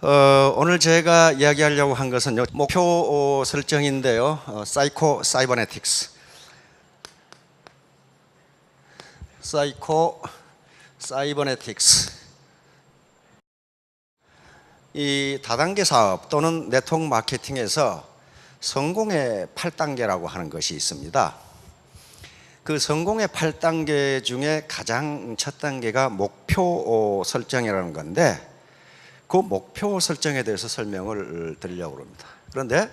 오늘 제가 이야기하려고 한 것은 목표 설정인데요. 사이코 사이버네틱스. 사이코 사이버네틱스. 이 다단계 사업 또는 네트워크 마케팅에서 성공의 8단계라고 하는 것이 있습니다. 그 성공의 8단계 중에 가장 첫 단계가 목표 설정이라는 건데, 그 목표 설정에 대해서 설명을 드리려고 합니다. 그런데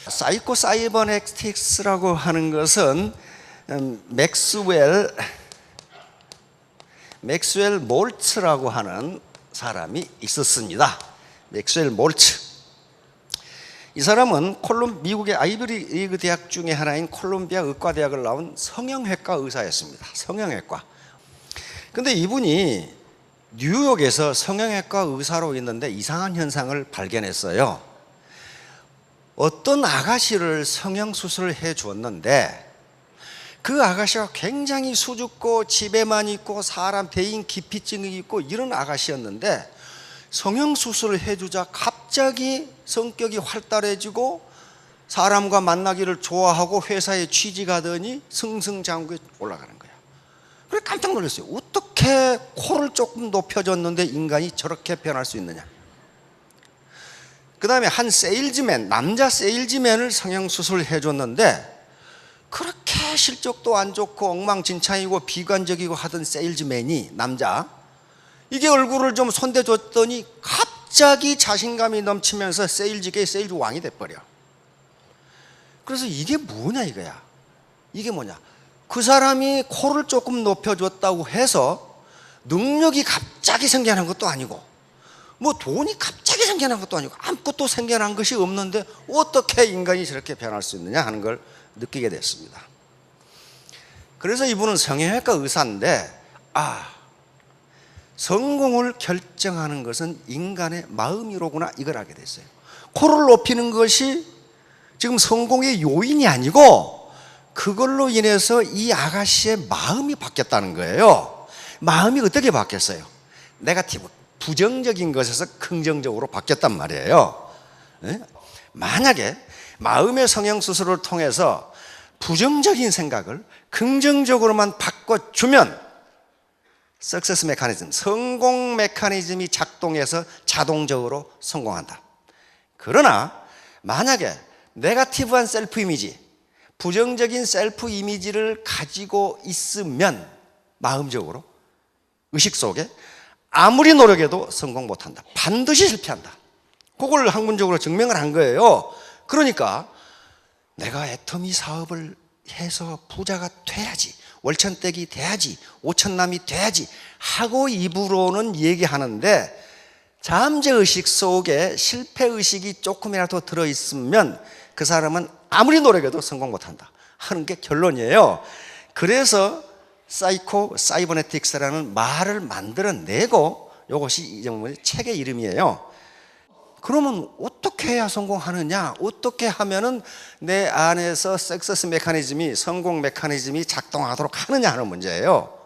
사이코 사이버네틱스라고 하는 것은 맥스웰 몰츠라고 하는 사람이 있었습니다. 맥스웰 몰츠. 이 사람은 미국의 아이비리그 대학 중에 하나인 콜롬비아 의과대학을 나온 성형외과 의사였습니다. 성형외과. 근데 이분이 뉴욕에서 성형외과 의사로 있는데 이상한 현상을 발견했어요. 어떤 아가씨를 성형수술을 해 주었는데 그 아가씨가 굉장히 수줍고 집에만 있고 사람 대인 기피증이 있고 이런 아가씨였는데 성형수술을 해주자 갑자기 성격이 활달해지고 사람과 만나기를 좋아하고 회사에 취직하더니 승승장구에 올라가는 거예요. 그래서 깜짝 놀랐어요. 어떻게 코를 조금 높여줬는데 인간이 저렇게 변할 수 있느냐. 그 다음에 한 세일즈맨, 남자 세일즈맨을 성형수술을 해줬는데 그렇게 실적도 안 좋고 엉망진창이고 비관적이고 하던 세일즈맨이 남자, 이게 얼굴을 좀 손대줬더니 갑자기 자신감이 넘치면서 세일즈계의 세일즈 왕이 돼버려. 그래서 이게 뭐냐 이거야. 이게 뭐냐. 그 사람이 코를 조금 높여줬다고 해서 능력이 갑자기 생겨난 것도 아니고 뭐 돈이 갑자기 생겨난 것도 아니고 아무것도 생겨난 것이 없는데 어떻게 인간이 저렇게 변할 수 있느냐 하는 걸 느끼게 됐습니다. 그래서 이분은 성형외과 의사인데 성공을 결정하는 것은 인간의 마음이로구나 이걸 알게 됐어요. 코를 높이는 것이 지금 성공의 요인이 아니고 그걸로 인해서 이 아가씨의 마음이 바뀌었다는 거예요. 마음이 어떻게 바뀌었어요? 네거티브, 부정적인 것에서 긍정적으로 바뀌었단 말이에요. 만약에 마음의 성형수술을 통해서 부정적인 생각을 긍정적으로만 바꿔주면 석세스 메커니즘, 성공 메커니즘이 작동해서 자동적으로 성공한다. 그러나 만약에 네거티브한 셀프 이미지, 부정적인 셀프 이미지를 가지고 있으면 마음적으로 의식 속에 아무리 노력해도 성공 못한다. 반드시 실패한다. 그걸 학문적으로 증명을 한 거예요. 그러니까 내가 애터미 사업을 해서 부자가 돼야지, 월천댁이 돼야지, 오천남이 돼야지 하고 입으로는 얘기하는데 잠재의식 속에 실패의식이 조금이라도 들어있으면 그 사람은 아무리 노력해도 성공 못한다 하는 게 결론이에요. 그래서 사이코 사이버네틱스라는 말을 만들어내고 이것이 이 책의 이름이에요. 그러면 어떻게 해야 성공하느냐, 어떻게 하면은 내 안에서 석세스 메커니즘이, 성공 메커니즘이 작동하도록 하느냐 하는 문제예요.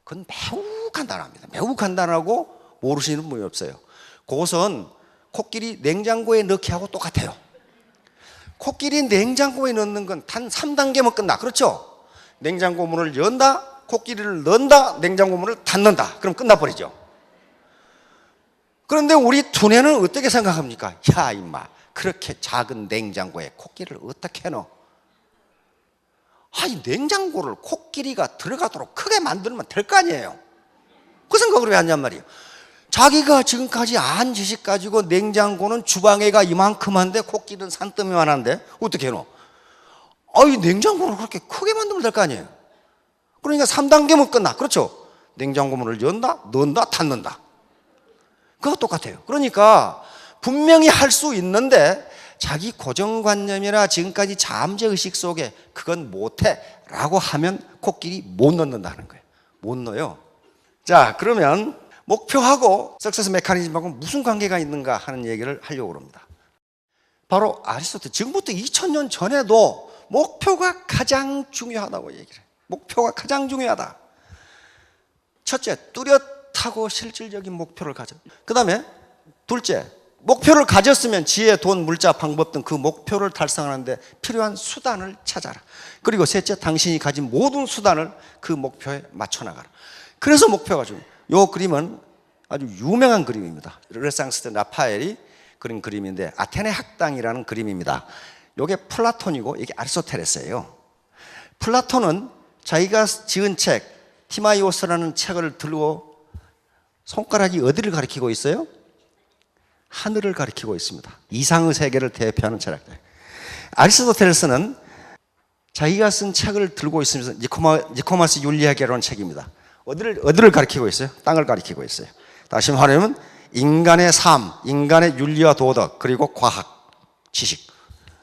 그건 매우 간단합니다. 매우 간단하고 모르시는 분이 없어요. 그것은 코끼리 냉장고에 넣기 하고 똑같아요. 코끼리 냉장고에 넣는 건 단 3단계면 끝나. 그렇죠? 냉장고 문을 연다, 코끼리를 넣는다, 냉장고 문을 닫는다. 그럼 끝나버리죠. 그런데 우리 두뇌는 어떻게 생각합니까? 야 임마, 그렇게 작은 냉장고에 코끼리를 어떻게 넣어? 이 냉장고를 코끼리가 들어가도록 크게 만들면 될 거 아니에요. 그 생각을 왜 하냔 말이에요. 자기가 지금까지 안 지식 가지고 냉장고는 주방에가 이만큼한데 코끼리는 산더미만 한데 어떻게 해놓어? 이 냉장고를 그렇게 크게 만들면 될 거 아니에요. 그러니까 3단계면 끝나. 그렇죠? 냉장고 문을 연다, 넣는다, 닫는다. 그거 똑같아요. 그러니까 분명히 할 수 있는데 자기 고정관념이나 지금까지 잠재의식 속에 그건 못해 라고 하면 코끼리 못 넣는다는 거예요. 못 넣어요. 자, 그러면 목표하고 석세스 메커니즘하고 무슨 관계가 있는가 하는 얘기를 하려고 합니다. 바로 아리스토텔, 지금부터 2000년 전에도 목표가 가장 중요하다고 얘기를 해요. 목표가 가장 중요하다. 첫째, 뚜렷하고 실질적인 목표를 가져. 그 다음에 둘째, 목표를 가졌으면 지혜, 돈, 물자, 방법 등 그 목표를 달성하는데 필요한 수단을 찾아라. 그리고 셋째, 당신이 가진 모든 수단을 그 목표에 맞춰 나가라. 그래서 목표가 중요해요. 이 그림은 아주 유명한 그림입니다. 르네상스 때 라파엘이 그린 그림인데 아테네 학당이라는 그림입니다. 이게 플라톤이고 이게 아리스토텔레스예요. 플라톤은 자기가 지은 책 티마이오스라는 책을 들고 손가락이 어디를 가리키고 있어요? 하늘을 가리키고 있습니다. 이상의 세계를 대표하는 철학자예요. 아리스토텔레스는 자기가 쓴 책을 들고 있으면서 니코마스 윤리학이라는 책입니다. 어디를 가리키고 있어요? 땅을 가리키고 있어요. 다시 말하면 인간의 삶, 인간의 윤리와 도덕, 그리고 과학, 지식.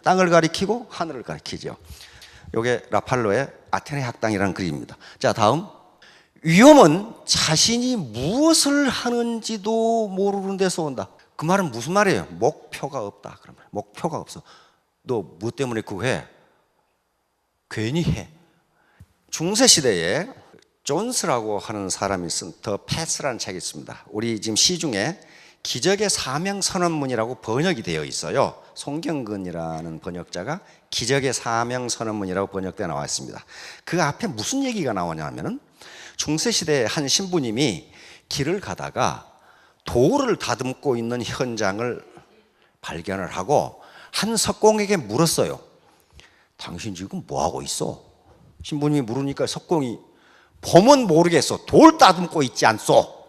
땅을 가리키고 하늘을 가리키죠. 이게 라팔로의 아테네 학당이라는 그림입니다. 자, 다음. 위험은 자신이 무엇을 하는지도 모르는 데서 온다. 그 말은 무슨 말이에요? 목표가 없다. 그런 말. 목표가 없어. 너 뭐 때문에 그거 해? 괜히 해. 중세 시대에 존스라고 하는 사람이 쓴 더 패스라는 책이 있습니다. 우리 지금 시중에 기적의 사명 선언문이라고 번역이 되어 있어요. 송경근이라는 번역자가 기적의 사명 선언문이라고 번역되어 나와 있습니다. 그 앞에 무슨 얘기가 나오냐면은 중세 시대에 한 신부님이 길을 가다가 돌을 다듬고 있는 현장을 발견을 하고 한 석공에게 물었어요. 당신 지금 뭐 하고 있어? 신부님이 물으니까 석공이 보면 모르겠어. 돌 다듬고 있지 않소?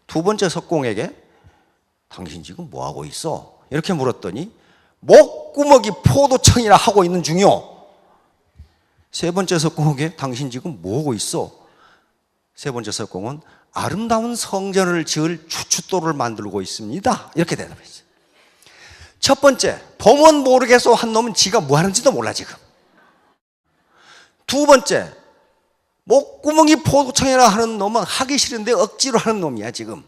두 번째 석공에게 당신 지금 뭐 하고 있어? 이렇게 물었더니 목구멍이 포도청이라 하고 있는 중이요. 세 번째 석공에게 당신 지금 뭐 하고 있어? 세 번째 석공은 아름다운 성전을 지을 추춧돌을 만들고 있습니다. 이렇게 대답했어요. 첫 번째, 보면 모르겠소 한 놈은 지가 뭐 하는지도 몰라 지금. 두 번째, 목구멍이 포도청이라 하는 놈은 하기 싫은데 억지로 하는 놈이야 지금.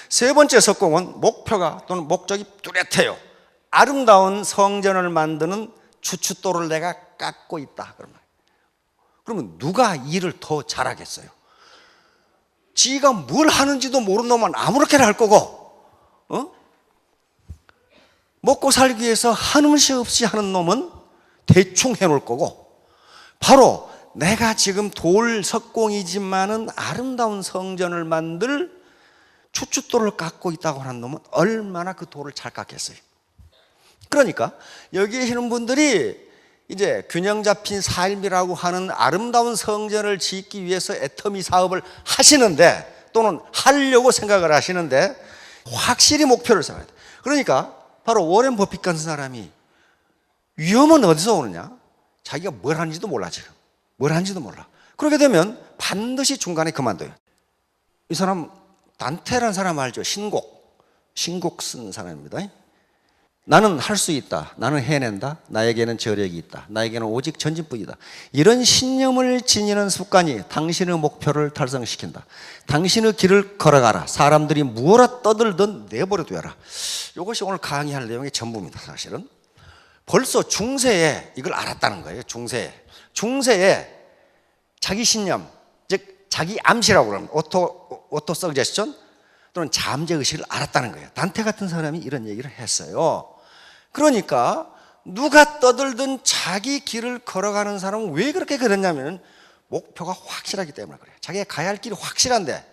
세 번째 석공은 목표가 또는 목적이 뚜렷해요. 아름다운 성전을 만드는 추춧돌을 내가 깎고 있다. 그러면 누가 일을 더 잘하겠어요? 지가 뭘 하는지도 모르는 놈은 아무렇게나 할 거고, 먹고 살기 위해서 한음식 없이 하는 놈은 대충 해놓을 거고, 바로 내가 지금 돌 석공이지만은 아름다운 성전을 만들 추춧돌을 깎고 있다고 하는 놈은 얼마나 그 돌을 잘 깎겠어요. 그러니까 여기 계시는 분들이 이제 균형 잡힌 삶이라고 하는 아름다운 성전을 짓기 위해서 애터미 사업을 하시는데, 또는 하려고 생각을 하시는데 확실히 목표를 세워야 돼. 그러니까 바로 워렌 버핏 같은 사람이 위험은 어디서 오느냐? 자기가 뭘 하는지도 몰라 지금. 뭘 하는지도 몰라. 그렇게 되면 반드시 중간에 그만둬요. 이 사람 단테라는 사람 알죠? 신곡 쓴 사람입니다. 나는 할 수 있다. 나는 해낸다. 나에게는 저력이 있다. 나에게는 오직 전진뿐이다. 이런 신념을 지니는 습관이 당신의 목표를 달성시킨다. 당신의 길을 걸어가라. 사람들이 무엇라 떠들든 내버려 둬라. 이것이 오늘 강의할 내용의 전부입니다. 사실은 벌써 중세에 이걸 알았다는 거예요. 중세에 자기 신념, 즉 자기 암시라고 그러면 오토 서제스션 또는 잠재의식을 알았다는 거예요. 단테 같은 사람이 이런 얘기를 했어요. 그러니까 누가 떠들든 자기 길을 걸어가는 사람은 왜 그렇게 그랬냐면 목표가 확실하기 때문에 그래요. 자기가 가야 할 길이 확실한데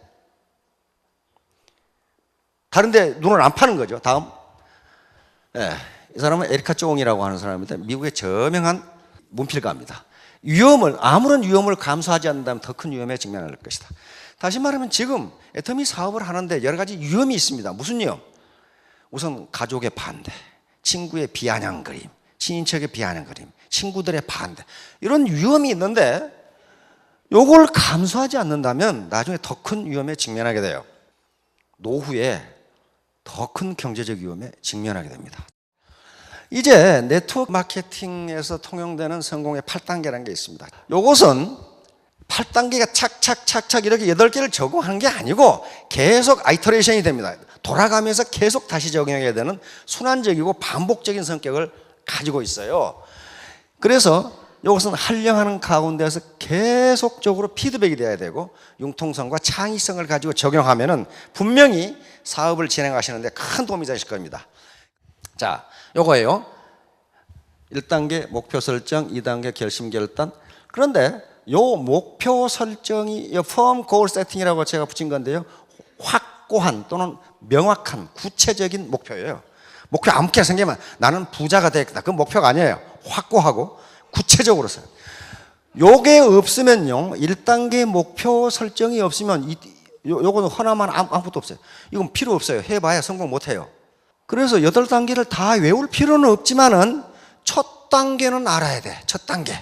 다른 데 눈을 안 파는 거죠. 다음. 이 사람은 에리카 쫑이라고 하는 사람인데 미국의 저명한 문필가입니다. 아무런 위험을 감수하지 않는다면 더 큰 위험에 직면할 것이다. 다시 말하면 지금 애터미 사업을 하는데 여러 가지 위험이 있습니다. 무슨 위험? 우선 가족의 반대, 친구의 비아냥 그림, 친인척의 비아냥 그림, 친구들의 반대, 이런 위험이 있는데 이걸 감수하지 않는다면 나중에 더 큰 위험에 직면하게 돼요. 노후에 더 큰 경제적 위험에 직면하게 됩니다. 이제 네트워크 마케팅에서 통용되는 성공의 8단계라는 게 있습니다. 이것은 8단계가 착착착착 이렇게 8개를 적용하는 게 아니고 계속 아이터레이션이 됩니다. 돌아가면서 계속 다시 적용해야 되는 순환적이고 반복적인 성격을 가지고 있어요. 그래서 이것은 활용하는 가운데서 계속적으로 피드백이 돼야 되고 융통성과 창의성을 가지고 적용하면은 분명히 사업을 진행하시는데 큰 도움이 되실 겁니다. 자, 요거예요. 1단계 목표 설정, 2단계 결심 결단. 그런데 요 목표 설정이 firm goal setting이라고 제가 붙인 건데요. 확고한 또는 명확한 구체적인 목표예요. 목표 아무렇게나 생기면 나는 부자가 되겠다. 그건 목표가 아니에요. 확고하고 구체적으로 써요. 요게 없으면요, 1단계 목표 설정이 없으면 요거는 허나만 아무것도 없어요. 이건 필요 없어요. 해봐야 성공 못해요. 그래서 8단계를 다 외울 필요는 없지만은 첫 단계는 알아야 돼. 첫 단계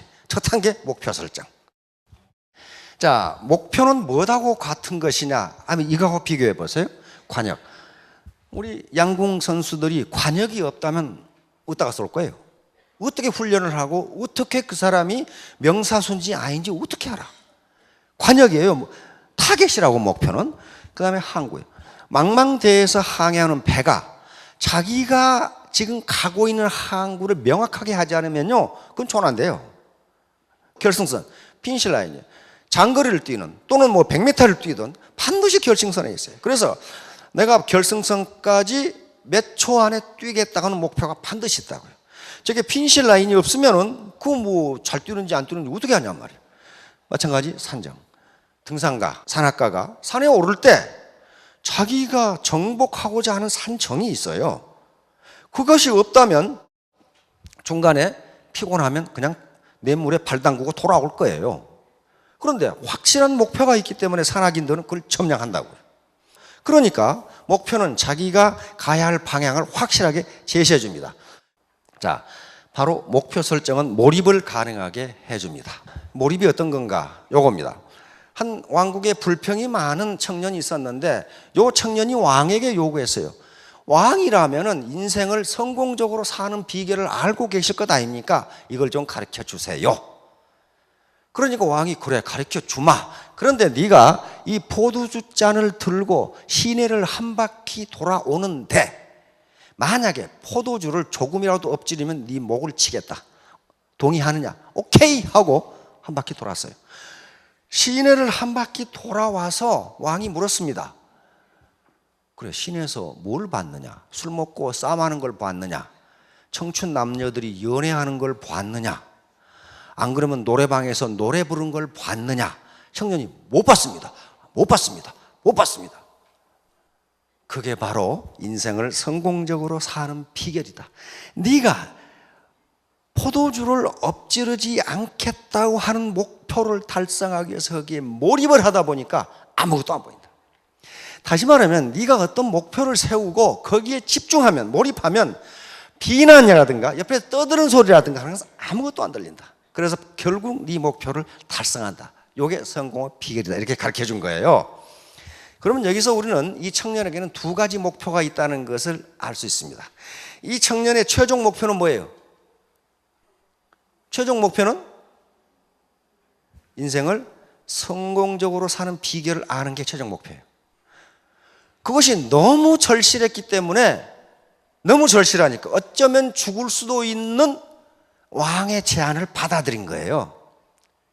목표 설정. 자, 목표는 뭐하고 같은 것이냐 하면 이거하고 비교해 보세요. 관역. 우리 양궁 선수들이 관역이 없다면 어디다가 쏠 거예요? 어떻게 훈련을 하고 어떻게 그 사람이 명사순지 아닌지 어떻게 알아? 관역이에요. 타겟이라고 목표는. 그 다음에 항구예요. 망망대해에서 항해하는 배가 자기가 지금 가고 있는 항구를 명확하게 하지 않으면요, 그건 촌안돼요. 결승선, 피니시라인이에요. 장거리를 뛰는 또는 뭐 100m를 뛰든 반드시 결승선에 있어요. 그래서 내가 결승선까지 몇 초 안에 뛰겠다는 목표가 반드시 있다고요. 저게 피니시 라인이 없으면은 그 뭐 잘 뛰는지 안 뛰는지 어떻게 하냔 말이에요. 마찬가지 산정. 등산가, 산악가가 산에 오를 때 자기가 정복하고자 하는 산정이 있어요. 그것이 없다면 중간에 피곤하면 그냥 냇물에 발 담그고 돌아올 거예요. 그런데 확실한 목표가 있기 때문에 산악인들은 그걸 점령한다고요. 그러니까 목표는 자기가 가야 할 방향을 확실하게 제시해 줍니다. 자, 바로 목표 설정은 몰입을 가능하게 해줍니다. 몰입이 어떤 건가? 요겁니다. 한 왕국에 불평이 많은 청년이 있었는데 요 청년이 왕에게 요구했어요. 왕이라면은 인생을 성공적으로 사는 비결을 알고 계실 것 아닙니까? 이걸 좀 가르쳐 주세요. 그러니까 왕이 그래 가르쳐 주마. 그런데 네가 이 포도주 잔을 들고 시내를 한 바퀴 돌아오는데 만약에 포도주를 조금이라도 엎지르면 네 목을 치겠다. 동의하느냐? 오케이 하고 한 바퀴 돌았어요. 시내를 한 바퀴 돌아와서 왕이 물었습니다. 그래, 시내에서 뭘 봤느냐? 술 먹고 싸움하는 걸 봤느냐? 청춘 남녀들이 연애하는 걸 봤느냐? 안 그러면 노래방에서 노래 부른 걸 봤느냐? 청년이 못 봤습니다. 못 봤습니다. 못 봤습니다. 그게 바로 인생을 성공적으로 사는 비결이다. 네가 포도주를 엎지르지 않겠다고 하는 목표를 달성하기 위해서 거기에 몰입을 하다 보니까 아무것도 안 보인다. 다시 말하면 네가 어떤 목표를 세우고 거기에 집중하면, 몰입하면 비난이라든가 옆에서 떠드는 소리라든가 하는 것은 아무것도 안 들린다. 그래서 결국 네 목표를 달성한다. 이게 성공의 비결이다. 이렇게 가르쳐 준 거예요. 그러면 여기서 우리는 이 청년에게는 두 가지 목표가 있다는 것을 알 수 있습니다. 이 청년의 최종 목표는 뭐예요? 최종 목표는 인생을 성공적으로 사는 비결을 아는 게 최종 목표예요. 그것이 너무 절실했기 때문에, 너무 절실하니까 어쩌면 죽을 수도 있는 왕의 제안을 받아들인 거예요.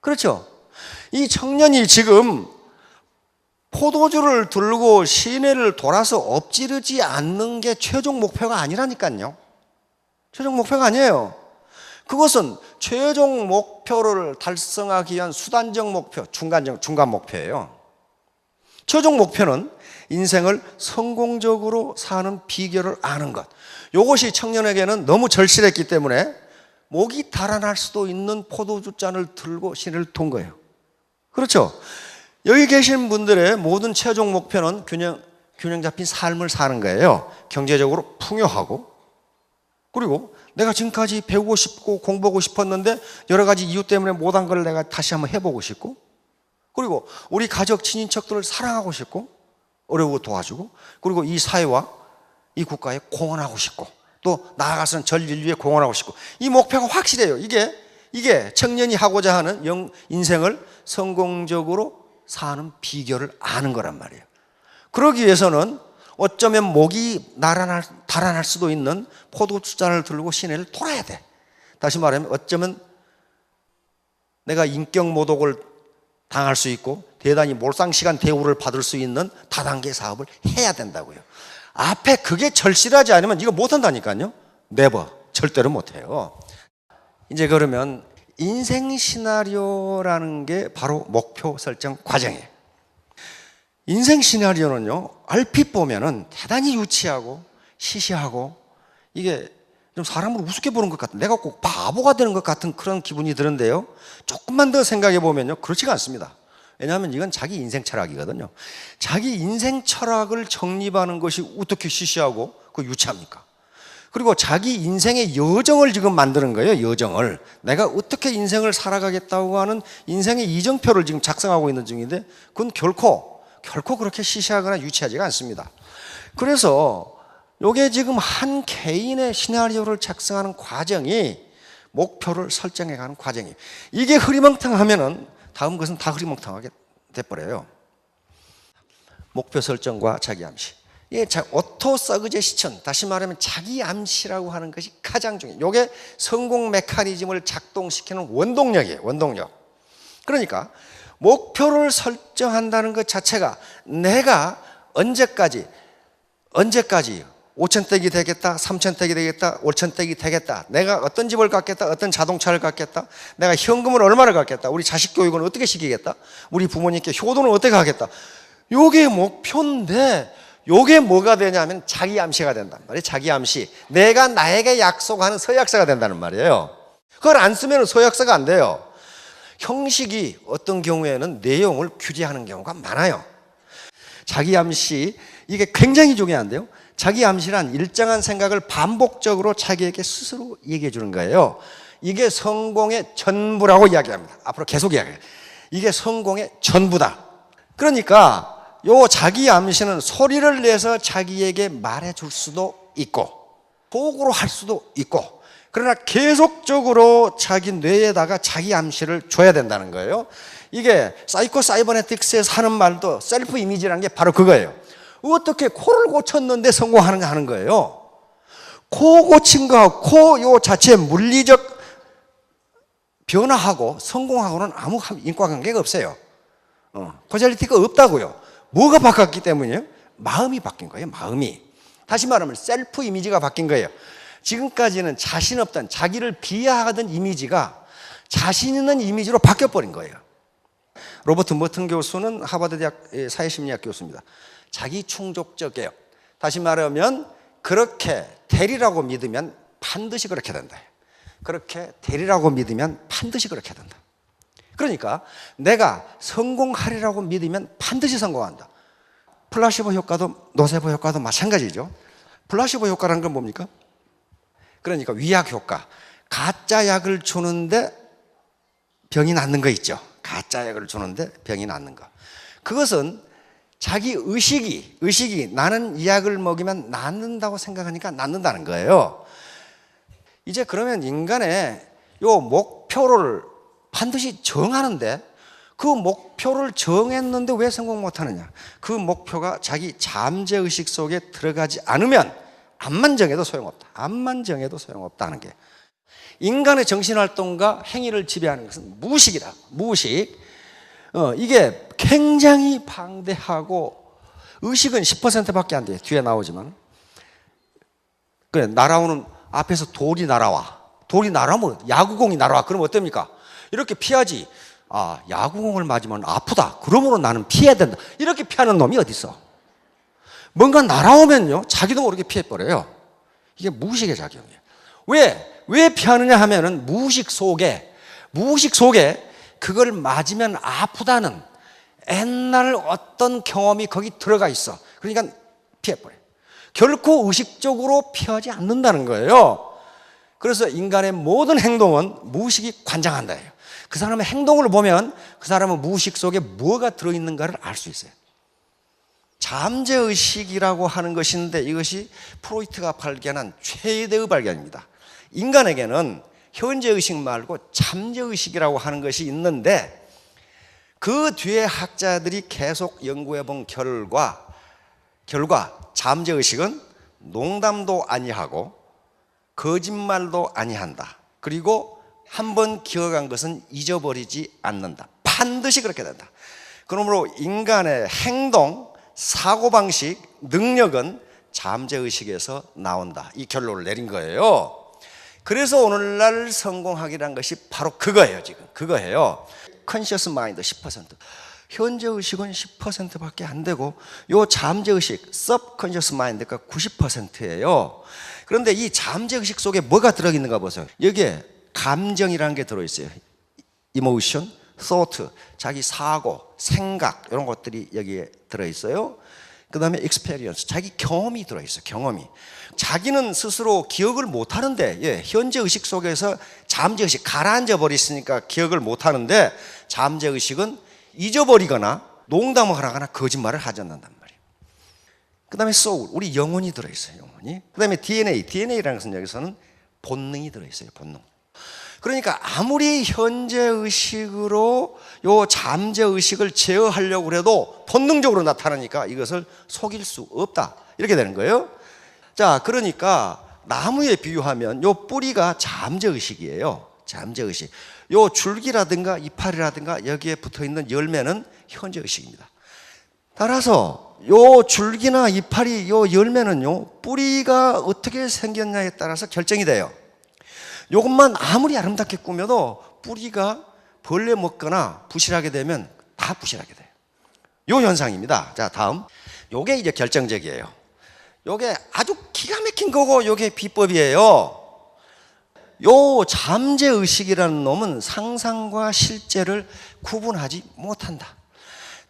그렇죠? 이 청년이 지금 포도주를 들고 시내를 돌아서 엎지르지 않는 게 최종 목표가 아니라니까요. 최종 목표가 아니에요. 그것은 최종 목표를 달성하기 위한 수단적 목표, 중간 목표예요. 최종 목표는 인생을 성공적으로 사는 비결을 아는 것. 이것이 청년에게는 너무 절실했기 때문에 목이 달아날 수도 있는 포도주 잔을 들고 시내를 돈 거예요. 그렇죠? 여기 계신 분들의 모든 최종 목표는 균형 잡힌 삶을 사는 거예요. 경제적으로 풍요하고, 그리고 내가 지금까지 배우고 싶고 공부하고 싶었는데 여러 가지 이유 때문에 못한 걸 내가 다시 한번 해보고 싶고, 그리고 우리 가족 친인척들을 사랑하고 싶고 어려우고 도와주고, 그리고 이 사회와 이 국가에 공헌하고 싶고, 또 나아가서는 전 인류에 공헌하고 싶고, 이 목표가 확실해요. 이게 청년이 하고자 하는 인생을 성공적으로 사는 비결을 아는 거란 말이에요. 그러기 위해서는 어쩌면 목이 달아날 수도 있는 포도주 잔을 들고 시내를 돌아야 돼. 다시 말하면 어쩌면 내가 인격 모독을 당할 수 있고 대단히 몰상시간 대우를 받을 수 있는 다단계 사업을 해야 된다고요. 앞에 그게 절실하지 않으면 이거 못한다니까요. 네버, 절대로 못해요. 이제 그러면 인생 시나리오라는 게 바로 목표 설정 과정이에요. 인생 시나리오는요, 얼핏 보면은 대단히 유치하고 시시하고 이게 좀 사람을 우습게 보는 것 같은, 내가 꼭 바보가 되는 것 같은 그런 기분이 드는데요, 조금만 더 생각해 보면요, 그렇지가 않습니다. 왜냐하면 이건 자기 인생 철학이거든요. 자기 인생 철학을 정립하는 것이 어떻게 시시하고 그 유치합니까? 그리고 자기 인생의 여정을 지금 만드는 거예요. 여정을. 내가 어떻게 인생을 살아가겠다고 하는 인생의 이정표를 지금 작성하고 있는 중인데 그건 결코 그렇게 시시하거나 유치하지가 않습니다. 그래서 이게 지금 한 개인의 시나리오를 작성하는 과정이 목표를 설정해가는 과정이에요. 이게 흐리멍텅하면은 다음 것은 다 흐리멍텅하게 돼버려요. 목표 설정과 자기 암시. 예, 오토 서그제스천, 다시 말하면 자기 암시라고 하는 것이 가장 중요해요. 이게 성공 메커니즘을 작동시키는 원동력이에요. 원동력. 그러니까 목표를 설정한다는 것 자체가 내가 언제까지 5,000댁이 되겠다, 3,000댁이 되겠다, 5,000댁이 되겠다, 내가 어떤 집을 갖겠다, 어떤 자동차를 갖겠다, 내가 현금을 얼마를 갖겠다, 우리 자식 교육은 어떻게 시키겠다, 우리 부모님께 효도는 어떻게 하겠다, 요게 목표인데 요게 뭐가 되냐면 자기 암시가 된단 말이에요. 자기 암시. 내가 나에게 약속하는 서약서가 된다는 말이에요. 그걸 안 쓰면 서약서가 안 돼요. 형식이 어떤 경우에는 내용을 규제하는 경우가 많아요. 자기 암시, 이게 굉장히 중요한데요. 자기 암시란 일정한 생각을 반복적으로 자기에게 스스로 얘기해 주는 거예요. 이게 성공의 전부라고 이야기합니다. 앞으로 계속 이야기해요. 이게 성공의 전부다. 그러니까 요 자기 암시는 소리를 내서 자기에게 말해 줄 수도 있고 도구로 할 수도 있고, 그러나 계속적으로 자기 뇌에다가 자기 암시를 줘야 된다는 거예요. 이게 사이코 사이버네틱스에서 하는 말도 셀프 이미지라는 게 바로 그거예요. 어떻게 코를 고쳤는데 성공하느냐 하는 거예요. 코 고친 거하고 코 요 자체의 물리적 변화하고 성공하고는 아무 인과관계가 없어요. 코잘리티가 없다고요. 뭐가 바뀌었기 때문이에요? 마음이 바뀐 거예요. 마음이. 다시 말하면 셀프 이미지가 바뀐 거예요. 지금까지는 자신 없던, 자기를 비하하던 이미지가 자신 있는 이미지로 바뀌어버린 거예요. 로버트 머튼 교수는 하버드 대학 사회심리학 교수입니다. 자기 충족적 개혁. 다시 말하면 그렇게 되리라고 믿으면 반드시 그렇게 된다. 그렇게 되리라고 믿으면 반드시 그렇게 된다. 그러니까 내가 성공하리라고 믿으면 반드시 성공한다. 플라시보 효과도 노세보 효과도 마찬가지죠. 플라시보 효과라는 건 뭡니까? 그러니까 위약 효과. 가짜 약을 주는데 병이 낫는 거 있죠. 가짜 약을 주는데 병이 낫는 거. 그것은 자기 의식이 나는 이 약을 먹이면 낫는다고 생각하니까 낫는다는 거예요. 이제 그러면 인간의 요 목표를 반드시 정하는데 그 목표를 정했는데 왜 성공 못하느냐? 그 목표가 자기 잠재의식 속에 들어가지 않으면 암만 정해도 소용없다. 암만 정해도 소용없다는 게, 인간의 정신활동과 행위를 지배하는 것은 무의식이다. 무의식. 이게 굉장히 방대하고 의식은 10%밖에 안 돼요. 뒤에 나오지만. 그래, 날아오는 앞에서 돌이 날아와. 돌이 날아오면 야구공이 날아와. 그럼 어떻습니까? 이렇게 피하지. 아, 야구공을 맞으면 아프다. 그러므로 나는 피해야 된다. 이렇게 피하는 놈이 어디 있어? 뭔가 날아오면요, 자기도 모르게 피해버려요. 이게 무의식의 작용이에요. 왜 피하느냐 하면은 무의식 속에 그걸 맞으면 아프다는 옛날 어떤 경험이 거기 들어가 있어. 그러니까 피해버려요. 결코 의식적으로 피하지 않는다는 거예요. 그래서 인간의 모든 행동은 무의식이 관장한다 해요. 그 사람의 행동을 보면 그 사람은 무의식 속에 뭐가 들어있는가를 알 수 있어요. 잠재의식이라고 하는 것인데 이것이 프로이트가 발견한 최대의 발견입니다. 인간에게는 현재의식 말고 잠재의식이라고 하는 것이 있는데 그 뒤에 학자들이 계속 연구해 본 결과 잠재의식은 농담도 아니하고 거짓말도 아니한다. 그리고 한번 기억한 것은 잊어버리지 않는다. 반드시 그렇게 된다. 그러므로 인간의 행동, 사고방식, 능력은 잠재의식에서 나온다. 이 결론을 내린 거예요. 그래서 오늘날 성공학이라는 것이 바로 그거예요. 지금 그거예요. 컨셔스 마인드 10%, 현재의식은 10%밖에 안 되고 요 잠재의식, subconscious mind가 90%예요. 그런데 이 잠재의식 속에 뭐가 들어있는가 보세요. 여기에 감정이라는 게 들어있어요. emotion, thought, 자기 사고, 생각 이런 것들이 여기에 들어있어요. 그 다음에 experience, 자기 경험이 들어있어요. 경험이. 자기는 스스로 기억을 못하는데 현재의식 속에서 잠재의식 가라앉아 버렸으니까 기억을 못하는데 잠재의식은 잊어버리거나 농담을 하거나 거짓말을 하지 않는단 말이에요. 그 다음에 soul, 우리 영혼이 들어있어요. 영혼이. 그 다음에 DNA라는 것은 여기서는 본능이 들어있어요. 본능. 그러니까 아무리 현재의식으로 요 잠재의식을 제어하려고 해도 본능적으로 나타나니까 이것을 속일 수 없다. 이렇게 되는 거예요. 자, 그러니까 나무에 비유하면 요 뿌리가 잠재의식이에요. 잠재의식. 요 줄기라든가 이파리라든가 여기에 붙어있는 열매는 현재의식입니다. 따라서 요 줄기나 이파리, 요 열매는요 뿌리가 어떻게 생겼냐에 따라서 결정이 돼요. 요것만 아무리 아름답게 꾸며도 뿌리가 벌레 먹거나 부실하게 되면 다 부실하게 돼요. 요 현상입니다. 자, 다음. 요게 이제 결정적이에요. 요게 아주 기가 막힌 거고 요게 비법이에요. 요 잠재의식이라는 놈은 상상과 실제를 구분하지 못한다.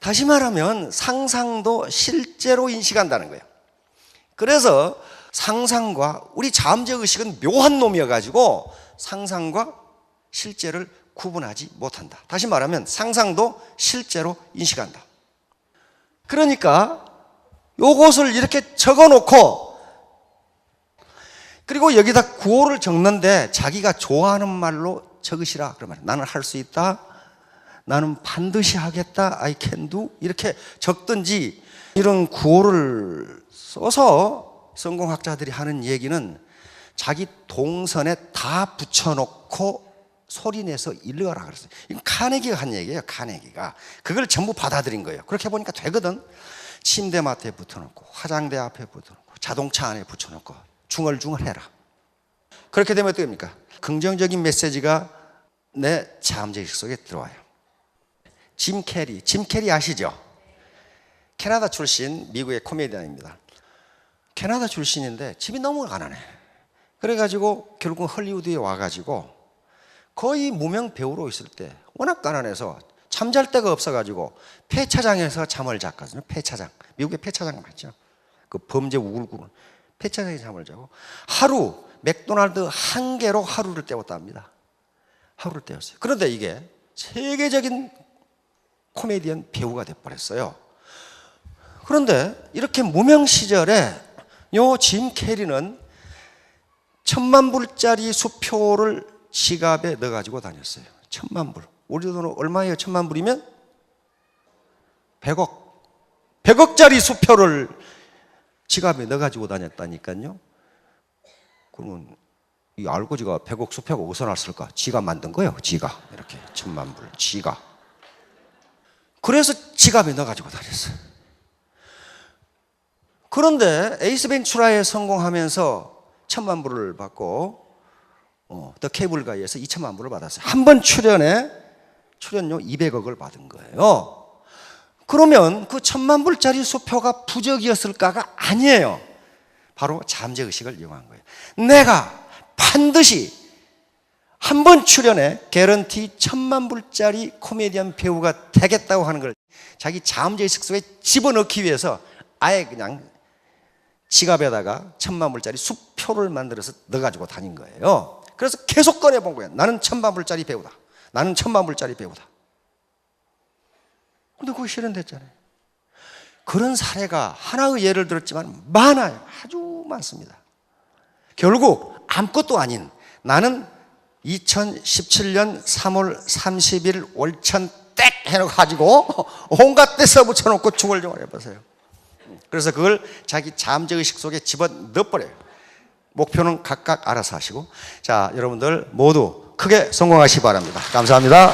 다시 말하면 상상도 실제로 인식한다는 거예요. 그래서 상상과 우리 잠재의식은 묘한 놈이어가지고 상상과 실제를 구분하지 못한다. 다시 말하면 상상도 실제로 인식한다. 그러니까 요것을 이렇게 적어놓고 그리고 여기다 구호를 적는데 자기가 좋아하는 말로 적으시라. 그러면 나는 할 수 있다. 나는 반드시 하겠다. I can do. 이렇게 적든지 이런 구호를 써서 성공학자들이 하는 얘기는 자기 동선에 다 붙여놓고 소리내서 읽어라 그랬어요. 이건 카네기가 한 얘기예요. 카네기가. 그걸 전부 받아들인 거예요. 그렇게 보니까 되거든. 침대맡에 붙여놓고 화장대 앞에 붙여놓고 자동차 안에 붙여놓고 중얼중얼해라. 그렇게 되면 어떻게 됩니까? 긍정적인 메시지가 내 잠재의식 속에 들어와요. 짐 캐리 아시죠? 캐나다 출신 미국의 코미디언입니다. 캐나다 출신인데 집이 너무 가난해. 그래가지고 결국 헐리우드에 와가지고 거의 무명 배우로 있을 때 워낙 가난해서 잠잘 데가 없어가지고 폐차장에서 잠을 잤거든요. 폐차장. 미국의 폐차장 맞죠? 그 범죄 우글우글. 폐차장에서 잠을 자고 하루 맥도날드 한 개로 하루를 때웠다 합니다. 하루를 때웠어요. 그런데 이게 세계적인 코미디언 배우가 돼버렸어요. 그런데 이렇게 무명 시절에 요 짐 캐리는 10,000불짜리 수표를 지갑에 넣어가지고 다녔어요. 10,000불. 우리 돈으로 얼마예요? 10,000불이면? 100억. 100억짜리 수표를 지갑에 넣어가지고 다녔다니까요. 그러면 이 알고 지가 100억 수표가 어디서 났을까? 지가 만든 거예요. 지가. 이렇게 10,000불. 지가. 그래서 지갑에 넣어가지고 다녔어요. 그런데 에이스 벤츄라에 성공하면서 1,000,000불을 받고 더 케이블 가이에서 2,000,000불을 받았어요. 한 번 출연료 200억을 받은 거예요. 그러면 그 1,000,000불짜리 수표가 부적이었을까가 아니에요. 바로 잠재의식을 이용한 거예요. 내가 반드시 한 번 출연에 개런티 1,000,000불짜리 코미디언 배우가 되겠다고 하는 걸 자기 잠재의식 속에 집어넣기 위해서 아예 그냥 지갑에다가 1,000,000불짜리 수표를 만들어서 넣어가지고 다닌 거예요. 그래서 계속 꺼내본 거예요. 나는 1,000,000불짜리 배우다. 나는 1,000,000불짜리 배우다. 근데 그거 실현됐잖아요. 그런 사례가 하나의 예를 들었지만 많아요. 아주 많습니다. 결국 아무것도 아닌 나는 2017년 3월 30일 월천 땡 해가지고 온갖 데서 붙여놓고 중얼중얼 해보세요. 그래서 그걸 자기 잠재의식 속에 집어넣어버려요. 목표는 각각 알아서 하시고. 자, 여러분들 모두 크게 성공하시기 바랍니다. 감사합니다.